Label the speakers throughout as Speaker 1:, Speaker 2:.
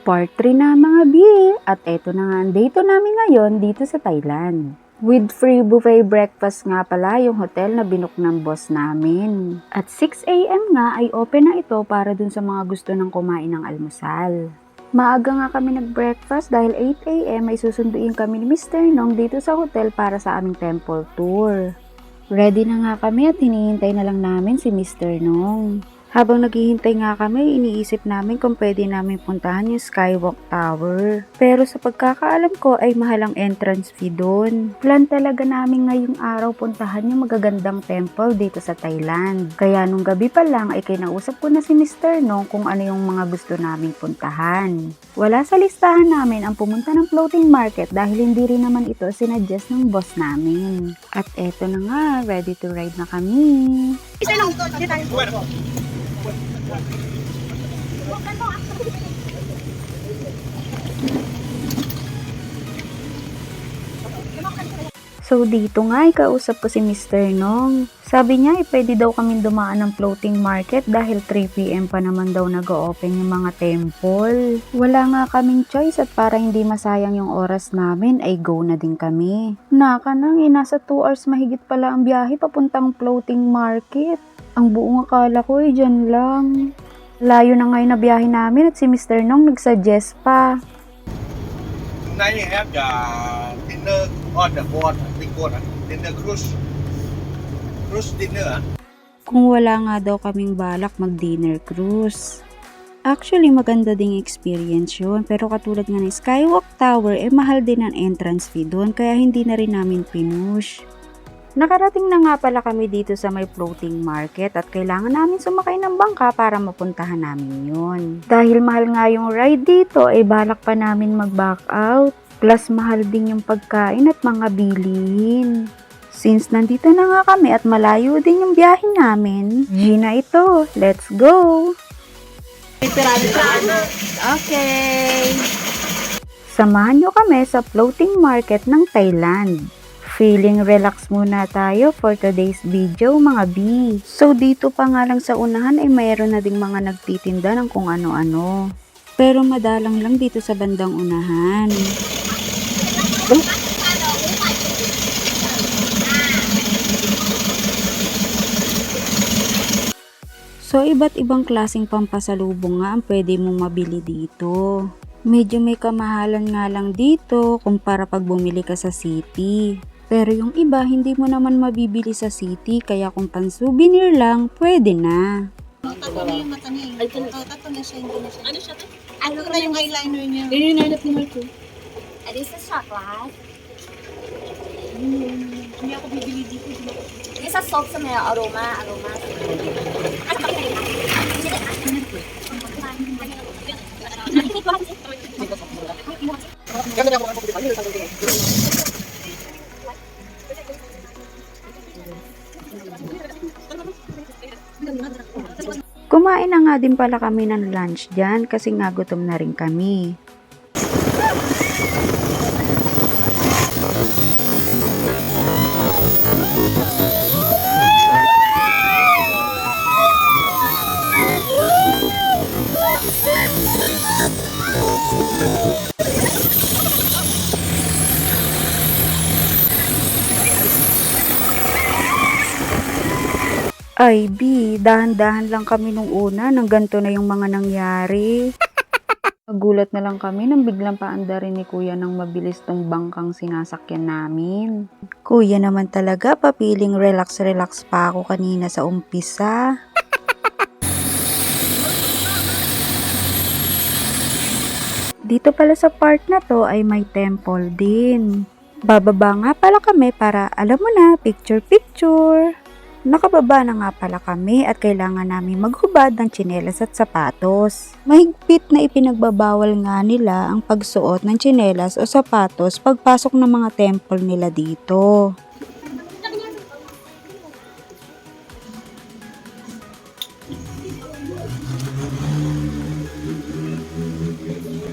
Speaker 1: Part 3 na mga B. At eto na nga ang date namin ngayon dito sa Thailand. With free buffet breakfast nga pala yung hotel na binook ng boss namin. At 6 AM nga ay open na ito para dun sa mga gusto ng kumain ng almusal. Maaga nga kami nag-breakfast dahil 8 AM ay susunduin kami ni Mr. Nong dito sa hotel para sa aming temple tour. Ready na nga kami at hinihintay na lang namin si Mr. Nong. Habang naghihintay nga kami, iniisip namin kung pwede namin puntahan yung Skywalk Tower. Pero sa pagkakaalam ko ay mahal ang entrance fee doon. Plan talaga namin ngayong araw puntahan yung magagandang temple dito sa Thailand. Kaya nung gabi pa lang ay kinausap ko na si Mr. Nong kung ano yung mga gusto naming puntahan. Wala sa listahan namin ang pumunta ng floating market dahil hindi rin naman ito sinadjust ng boss namin. At eto na nga, ready to ride na kami.
Speaker 2: Isa lang ito, dito tayo.
Speaker 1: So dito nga, ikausap ko si Mr. Nong. Sabi niya, pwede daw kami dumaan ng floating market dahil 3 PM pa naman daw nag-o-open yung mga temple. Wala nga kaming choice at para hindi masayang yung oras namin, ay go na din kami. Naka nang, nasa 2 hours mahigit pala ang biyahe papuntang floating market. Ang buong akala ko ay dyan lang. Layo na ngayon na biyahe namin at si Mr. Nong nagsuggest pa.
Speaker 3: Tonight you have the dinner on the board, big board, dinner cruise dinner.
Speaker 1: Kung wala nga daw kaming balak mag-dinner cruise. Actually, maganda ding experience yun. Pero katulad nga ng Skywalk Tower, mahal din ang entrance fee doon. Kaya hindi na rin namin pinush. Nakarating na nga pala kami dito sa may floating market at kailangan namin sumakay ng bangka para mapuntahan namin yun. Dahil mahal nga yung ride dito, balak pa namin mag-back out. Plus mahal din yung pagkain at mga bilihin. Since nandito na nga kami at malayo din yung biyahe namin, Gina ito, let's go! Okay! Samahan nyo kami sa floating market ng Thailand. Feeling relax muna tayo for today's video mga B. So dito pa nga lang sa unahan ay mayroon na ding mga nagtitinda ng kung ano-ano. Pero madalang lang dito sa bandang unahan. So iba't ibang klaseng pampasalubong nga ang pwede mong mabili dito. Medyo may kamahalan nga lang dito kumpara pag bumili ka sa city. Pero yung iba, hindi mo naman mabibili sa city, kaya kung pan-souvenir lang, pwede na.
Speaker 2: Tato na yung mata niya. Ay, tato na siya, hindi na siya. Ano siya? Ano na yung eyeliner niya? Yun yung nanap ni Marco.
Speaker 4: This is chocolate.
Speaker 2: Hindi ako bibili dito.
Speaker 4: This is soap sa may aroma.
Speaker 1: Kumain na nga din pala kami ng lunch dyan kasi nga gutom na rin kami. Ay, B, dahan-dahan lang kami nung una nang ganito na yung mga nangyari. Nagulat na lang kami nang biglang paandarin ni Kuya ng mabilis tong bangkang sinasakyan namin. Kuya naman talaga, papiling relax-relax pa ako kanina sa umpisa. Dito pala sa part na to ay may temple din. Bababa nga pala kami para, alam mo na, picture-picture. Nakababa na nga pala kami at kailangan namin maghubad ng tsinelas at sapatos. Mahigpit na ipinagbabawal nga nila ang pagsuot ng tsinelas o sapatos pagpasok ng mga temple nila dito.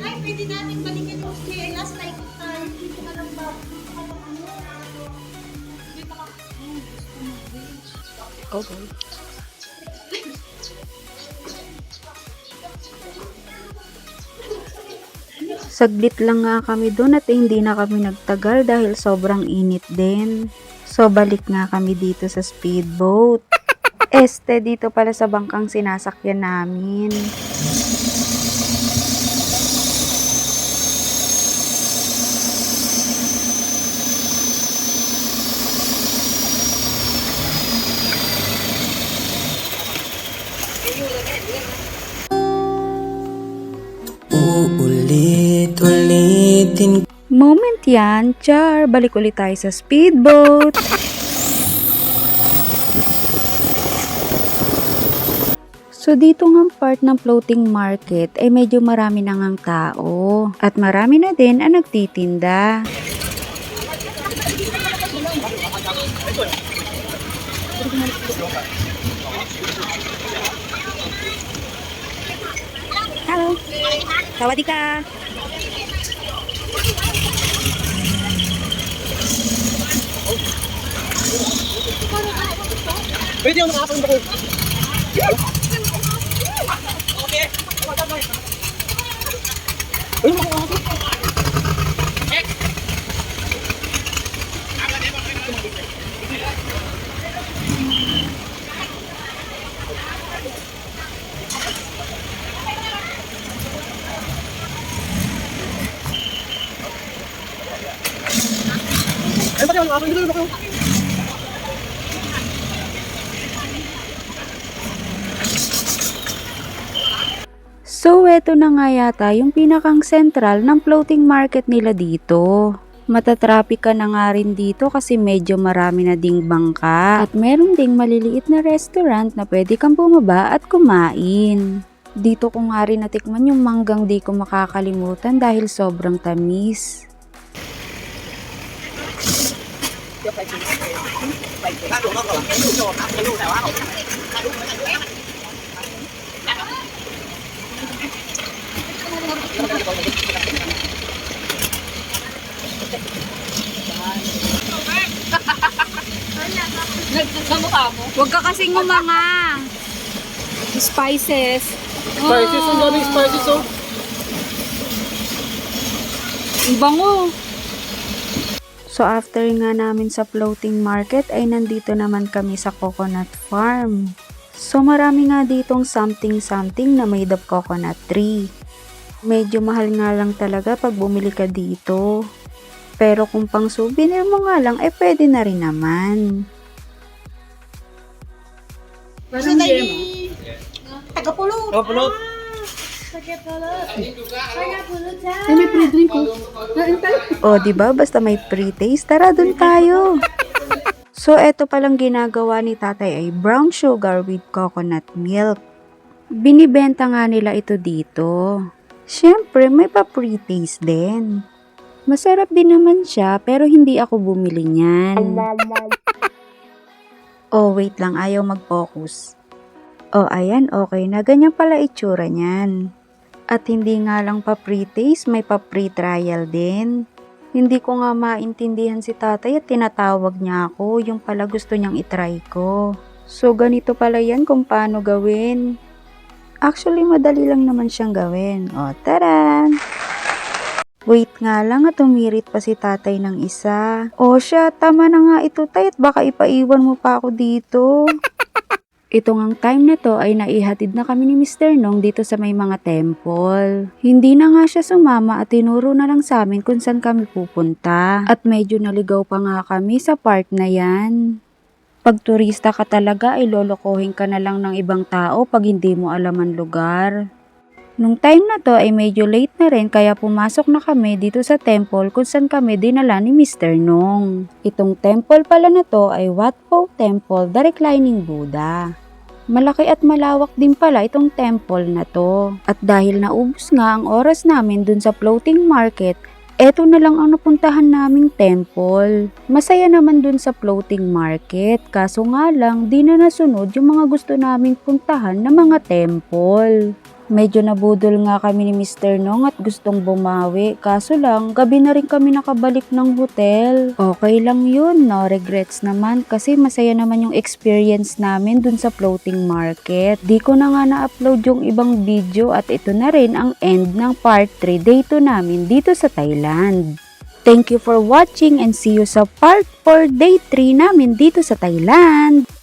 Speaker 2: Ay, pwede natin balikan yung last night. Dito na lang ba? Dito ka.
Speaker 1: Okay. Saglit lang nga kami doon at hindi na kami nagtagal dahil sobrang init din. So balik nga kami dito sa speedboat. Dito pala sa bangkang sinasakyan namin.
Speaker 5: Uulit-ulitin.
Speaker 1: Moment yan, Char. Balik ulit tayo sa speedboat. So dito nga part ng floating market ay medyo marami na ngang tao. At marami na din ang nagtitinda. Hello. Sawadika.
Speaker 2: Pwede yung nakapang ko.
Speaker 1: So, eto na nga yata yung pinakang sentral ng floating market nila dito. Matatraffic ka na nga rin dito kasi medyo marami na ding bangka at meron ding maliliit na restaurant na pwede kang bumaba at kumain. Dito ko nga rin natikman yung manggang di ko makakalimutan dahil sobrang tamis.
Speaker 4: Huwag ka kasing umanga. Spices.
Speaker 2: Spices, ang daming spices oh.
Speaker 4: Ang bango.
Speaker 1: So after nga namin sa floating market ay nandito naman kami sa coconut farm. So marami nga ditong something na made of coconut tree. Medyo mahal nga lang talaga pag bumili ka dito. Pero kung pang souvenir mo nga lang, pwede na rin naman.
Speaker 2: Kasi tayo tagapulot.
Speaker 3: Tagapulot.
Speaker 1: O, diba? Basta may pre-taste, tara dun tayo. So, eto palang ginagawa ni tatay ay brown sugar with coconut milk. Binibenta nga nila ito dito. Siyempre, may pa-pre-taste din. Masarap din naman siya, pero hindi ako bumili niyan. Oh, wait lang, ayaw mag-focus. Oh, ayan, okay na. Ganyan pala itsura niyan. At hindi nga lang pa-pre-taste, may pa-pre-trial din. Hindi ko nga maintindihan si tatay at tinatawag niya ako, yung pala gusto niyang itry ko. So, ganito pala yan kung paano gawin. Actually, madali lang naman siyang gawin. O, tara! Wait nga lang at umirit pa si tatay ng isa. O siya, tama na nga ito tay at baka ipaiwan mo pa ako dito. Ito ngang time na to ay naihatid na kami ni Mr. Nong dito sa may mga temple. Hindi na nga siya sumama at tinuro na lang sa amin kung saan kami pupunta. At medyo naligaw pa nga kami sa part na yan. Pag turista ka talaga ay lolokohin ka na lang ng ibang tao pag hindi mo alam ang lugar. Nung time na to ay medyo late na rin kaya pumasok na kami dito sa temple kung saan kami dinala ni Mr. Nong. Itong temple pala na to ay Wat Po Temple, the Reclining Buddha. Malaki at malawak din pala itong temple na to. At dahil naubos nga ang oras namin dun sa floating market, eto na lang ang napuntahan naming temple. Masaya naman dun sa floating market, kaso nga lang di na nasunod yung mga gusto naming puntahan na mga temple. Medyo nabudol nga kami ni Mr. Nong at gustong bumawi. Kaso lang, gabi na rin kami nakabalik ng hotel. Okay lang yun, no regrets naman kasi masaya naman yung experience namin dun sa floating market. Di ko na nga na-upload yung ibang video at ito na rin ang end ng part 3 day 2 namin dito sa Thailand. Thank you for watching and see you sa part 4 day 3 namin dito sa Thailand.